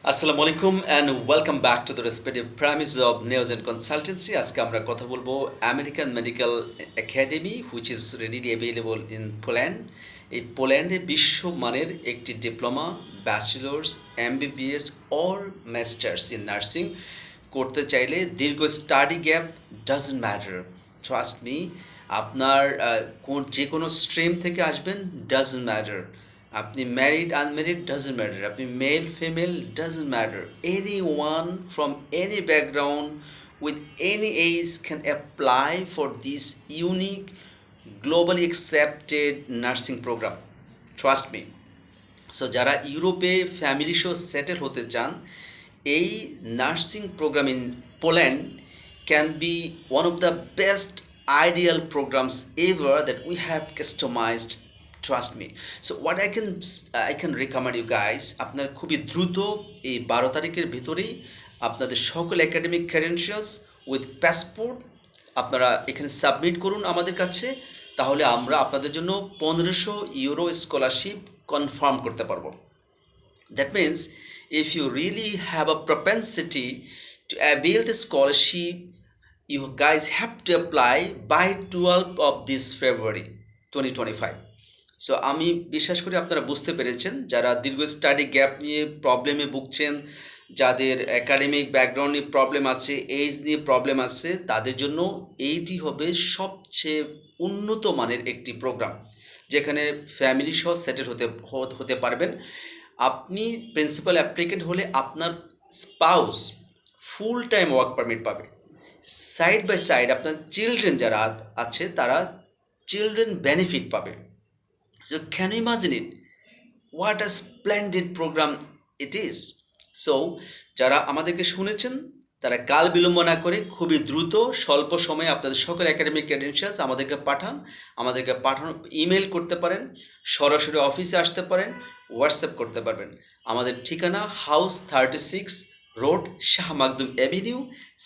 আসসালামু আলাইকুম and welcome back to the respective premise of Neos and Consultancy. আজকে আমরা কথা বলবো American medical academy which is readily available in Poland. এই পোল্যান্ডে বিশ্বমানের একটি diploma, bachelors, MBBS or masters in nursing করতে চাইলে দীর্ঘ study gap doesn't matter. Trust me, আপনার যে কোনো স্ট্রিম থেকে আসবেন ডাজন্ট ম্যাটার। আপনি ম্যারিড আনম্যারিড ডাজন্ট ম্যাটার, আপনি male female doesn't matter, any one from any background with any age can apply for this unique globally accepted nursing programme. Trust me. So যারা ইউরোপে family শো settle হতে চান, এই nursing programme in Poland can be one of the best ideal programs ever that we have customized. Trust me. So what I can recommend you guys, আপনার খুবই দ্রুত এই 12 তারিখের ভিতরেই আপনাদের সকল একাডেমিক ক্রেডেনশিয়ালস উইথ পাসপোর্ট আপনারা এখানে সাবমিট করুন আমাদের কাছে। তাহলে আমরা আপনাদের জন্য 1500 ইউরো স্কলারশিপ কনফার্ম করতে পারবো। That means if you really have a propensity to avail the scholarship, you guys have to apply by 12th of this February 2025. So আমি বিশ্বাস করি আপনারা বুঝতে পেরেছেন, যারা দীর্ঘ স্টাডি গ্যাপ নিয়ে প্রবলেমে ভুগছেন, যাদের একাডেমিক ব্যাকগ্রাউন্ড নিয়ে প্রবলেম আছে, এজ নিয়ে প্রবলেম আছে, তাদের জন্য এইটি হবে সবচেয়ে উন্নত মানের একটি প্রোগ্রাম, যেখানে ফ্যামিলি সহ সেটেল হতে পারবেন। আপনি প্রিন্সিপাল অ্যাপ্লিকেন্ট হলে আপনার spouse full time work permit পাবে। সাইড বাই সাইড আপনার চিলড্রেন যারা আছে তারা চিলড্রেন বেনিফিট পাবে। So can you imagine it? What a splendid program it is. So যারা আমাদেরকে শুনেছেন তারা কাল বিলম্ব না করে খুবই দ্রুত স্বল্প সময়ে আপনাদের সকল একাডেমিক ক্রেডেনশিয়ালস আমাদেরকে পাঠানো ইমেল করতে পারেন, সরাসরি অফিসে আসতে পারেন, হোয়াটসঅ্যাপ করতে পারবেন। আমাদের ঠিকানা house 36 road Shah Makhdum avenue,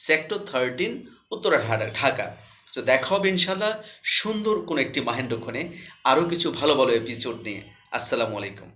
sector 13, Uttara, Dhaka. তো দেখা হবে ইনশাল্লাহ সুন্দর কোনো একটি মাহেন্দ্রক্ষণে আরও কিছু ভালো ভালো এপিসোড নিয়ে। আসসালামু আলাইকুম।